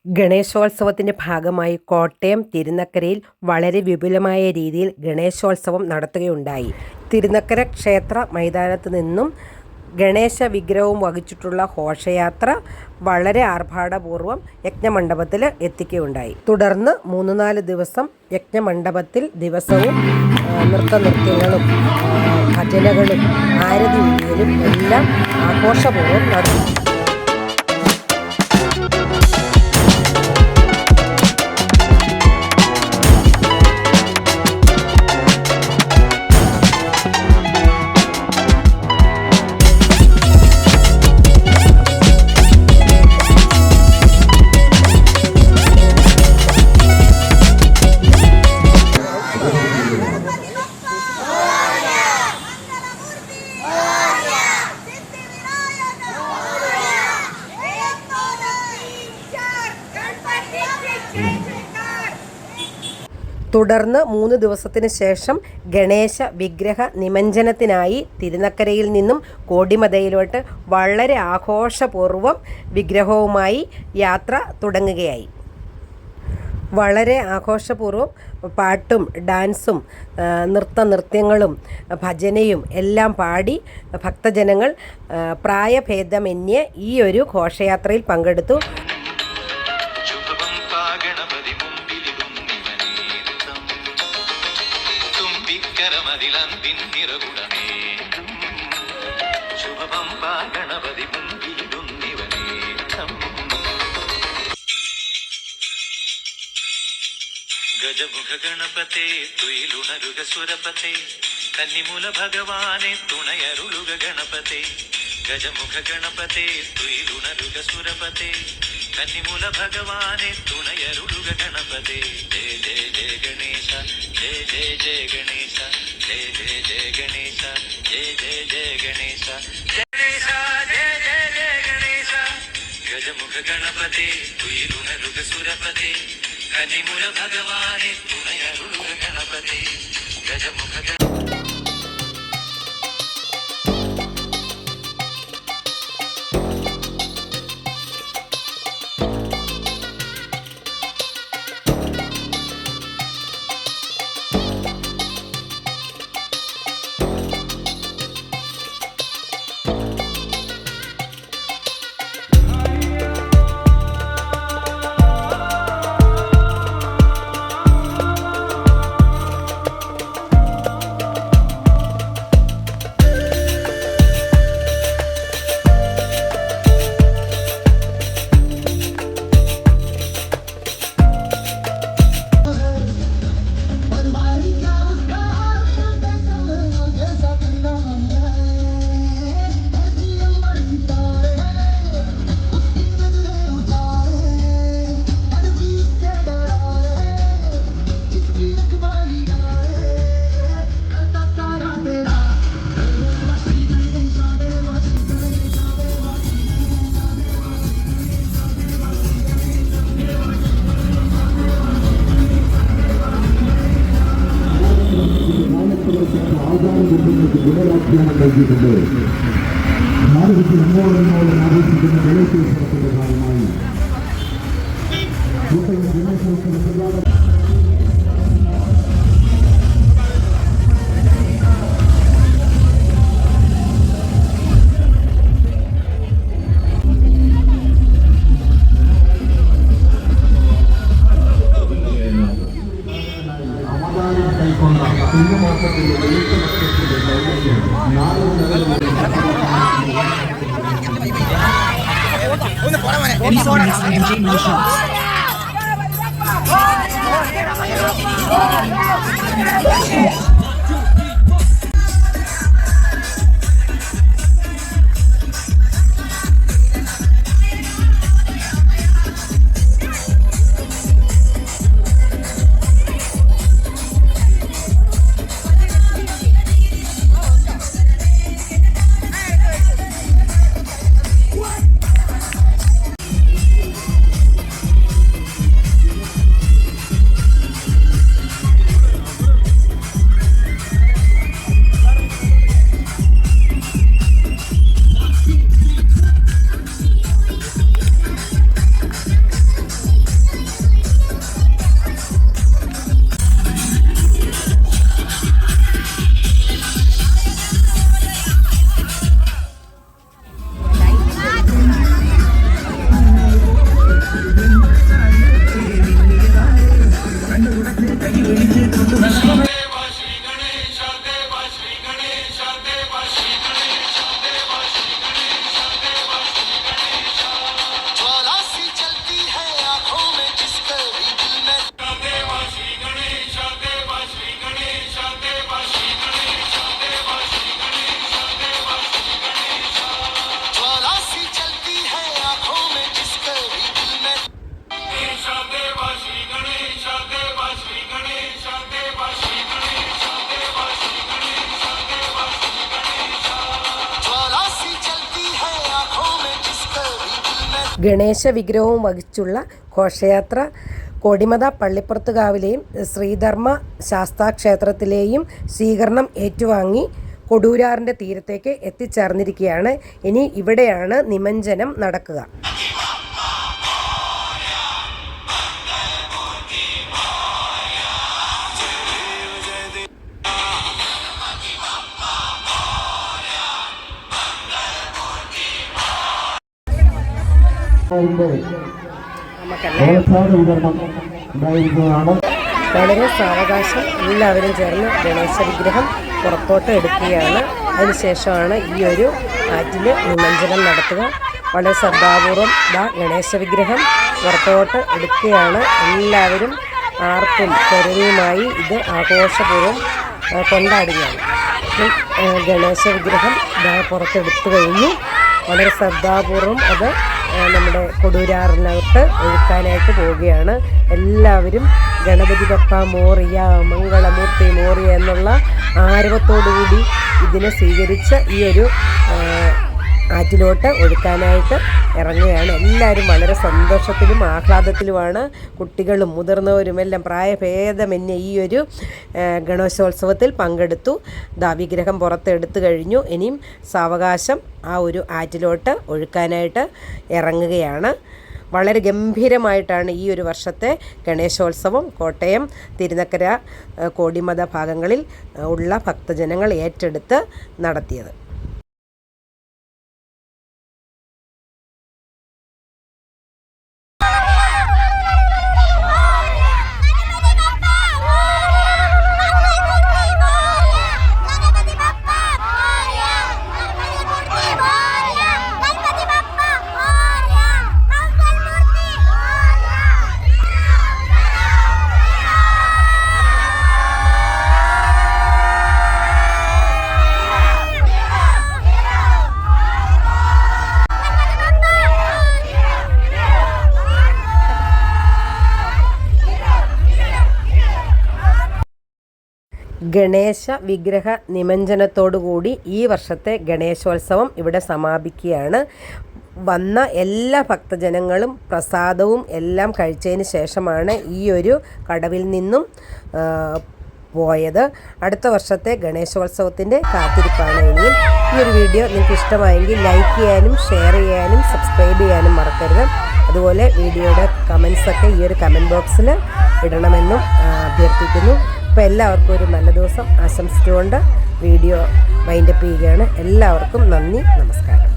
ഗണേശോത്സവത്തിൻ്റെ ഭാഗമായി കോട്ടയം തിരുനക്കരയിൽ വളരെ വിപുലമായ രീതിയിൽ ഗണേശോത്സവം നടത്തുകയുണ്ടായി. തിരുനക്കര ക്ഷേത്ര മൈതാനത്ത് നിന്നും ഗണേശ വിഗ്രഹവും വഹിച്ചിട്ടുള്ള ഘോഷയാത്ര വളരെ ആർഭാടപൂർവ്വം യജ്ഞമണ്ഡപത്തിൽ എത്തിക്കുകയുണ്ടായി. തുടർന്ന് 3-4 ദിവസം യജ്ഞമണ്ഡപത്തിൽ ദിവസവും നൃത്തനൃത്യങ്ങളും ഭജനകളും ആരതി ഉഴിയലും എല്ലാം ആഘോഷപൂർവ്വം നടത്തി. തുടർന്ന് 3 ദിവസത്തിന് ശേഷം ഗണേശ വിഗ്രഹ നിമജ്ജനത്തിനായി തിരുനക്കരയിൽ നിന്നും കോടിമതയിലോട്ട് വളരെ ആഘോഷപൂർവ്വം വിഗ്രഹവുമായി യാത്ര തുടങ്ങുകയായി. വളരെ ആഘോഷപൂർവ്വം പാട്ടും ഡാൻസും നൃത്തനൃത്യങ്ങളും ഭജനയും എല്ലാം പാടി ഭക്തജനങ്ങൾ പ്രായഭേദമന്യേ ഈ ഒരു ഘോഷയാത്രയിൽ പങ്കെടുത്തു. ഗജമുഖ ഗണപതേ തുയിലുണരുക സുരപതേ കന്നിമൂല ഭഗവാനെ തുണയരുളുക ഗണപതേ. ഗജമുഖ ഗണപതേ തുയിലുണരുക സുരപതേ കന്നിമൂല ഭഗവാനെ തുണയരുളുക ഗണപതേ. ജയ ജയ ജയ ഗണേശ ജയ ജയ ജയ ഗണേശ ജയ ജയ ജയ ഗണേശ ജയ ജയ ജയ ഗണേശ ഗണേശ ജയ ജയ ജയ ഗണേശ. ഗജമുഖ ഗണപതേ തുയിലുണരുക സുരപതേ കന്നിമൂല ഭഗവാനെ തുണയരുളുക ഗണപതേ. ഗജമുഖ ഗുണവാക്യങ്ങൾ നൽകിയിട്ടുണ്ട്. ഭാരതത്തിൽ അങ്ങോളം ആഘോഷിക്കുന്ന ഗണേശോത്സവത്തിന്റെ ഭാഗമായി ഗണേശോത്സവ ഗണേശ വിഗ്രഹവും വഹിച്ചുള്ള ഘോഷയാത്ര കോടിമത പള്ളിപ്പുറത്തുകാവിലെയും ശ്രീധർമ്മ ശാസ്താക്ഷേത്രത്തിലെയും സ്വീകരണം ഏറ്റുവാങ്ങി കൊടൂരാറിൻ്റെ തീരത്തേക്ക് എത്തിച്ചേർന്നിരിക്കുകയാണ്. ഇനി ഇവിടെയാണ് നിമഞ്ജനം നടക്കുക. വളരെ സാവകാശം എല്ലാവരും ചേർന്ന് ഗണേശ വിഗ്രഹം പുറത്തോട്ട് എടുക്കുകയാണ്. അതിനുശേഷമാണ് ഈ ഒരു ആറ്റിൽ നിമഞ്ജനം നടത്തുക. വളരെ ശ്രദ്ധാപൂർവം ഗണേശ വിഗ്രഹം പുറത്തോട്ട് എടുക്കുകയാണ്. എല്ലാവരും ആർപ്പും കരുതലുമായി ഇത് ആഘോഷപൂർവ്വം കൊണ്ടാടുകയാണ്. ഗണേശ വിഗ്രഹം പുറത്തെടുത്തു കഴിഞ്ഞു. വളരെ ശ്രദ്ധാപൂർവം അത് നമ്മുടെ കൊടൂരാറിനകത്ത് ഒഴുക്കാനായിട്ട് പോവുകയാണ്. എല്ലാവരും ഗണപതി ബപ്പ മോറിയ, മംഗളമൂർത്തി മോറിയ എന്നുള്ള ആരവത്തോടുകൂടി ഇതിനെ സ്വീകരിച്ച് ഈ ഒരു ആറ്റിലോട്ട് ഒഴുക്കാനായിട്ട് ഇറങ്ങുകയാണ്. എല്ലാവരും വളരെ സന്തോഷത്തിലും ആഹ്ലാദത്തിലുമാണ്. കുട്ടികളും മുതിർന്നവരും എല്ലാം പ്രായഭേദമന്യേ ഈ ഒരു ഗണേശോത്സവത്തിൽ പങ്കെടുത്തു. വിഗ്രഹം പുറത്തെടുത്തു കഴിഞ്ഞു. ഇനിയും സാവകാശം ആ ഒരു ആറ്റിലോട്ട് ഒഴുക്കാനായിട്ട് ഇറങ്ങുകയാണ്. വളരെ ഗംഭീരമായിട്ടാണ് ഈ ഒരു വർഷത്തെ ഗണേശോത്സവം കോട്ടയം, തിരുനക്കര, കോടിമത ഭാഗങ്ങളിൽ ഉള്ള ഭക്തജനങ്ങൾ ഏറ്റെടുത്ത് നടത്തിയത്. ഗണേശ വിഗ്രഹ നിമഞ്ജനത്തോടുകൂടി ഈ വർഷത്തെ ഗണേശോത്സവം ഇവിടെ സമാപിക്കുകയാണ്. വന്ന എല്ലാ ഭക്തജനങ്ങളും പ്രസാദവും എല്ലാം കഴിച്ചതിന് ശേഷമാണ് ഈ ഒരു കടവിൽ നിന്നും പോയത്. അടുത്ത വർഷത്തെ ഗണേശോത്സവത്തിൻ്റെ കാത്തിരിപ്പാണ് ഇനിയും. ഈ ഒരു വീഡിയോ നിങ്ങൾക്ക് ഇഷ്ടമായെങ്കിൽ ലൈക്ക് ചെയ്യാനും ഷെയർ ചെയ്യാനും സബ്സ്ക്രൈബ് ചെയ്യാനും മറക്കരുത്. അതുപോലെ വീഡിയോയുടെ കമൻസൊക്കെ ഈ ഒരു കമൻറ്റ് ബോക്സിൽ ഇടണമെന്നും അഭ്യർത്ഥിക്കുന്നു. അപ്പോൾ എല്ലാവർക്കും ഒരു നല്ല ദിവസം ആശംസിച്ചുകൊണ്ട് വീഡിയോ വൈൻഡപ്പ് ചെയ്യുകയാണ്. എല്ലാവർക്കും നന്ദി, നമസ്കാരം.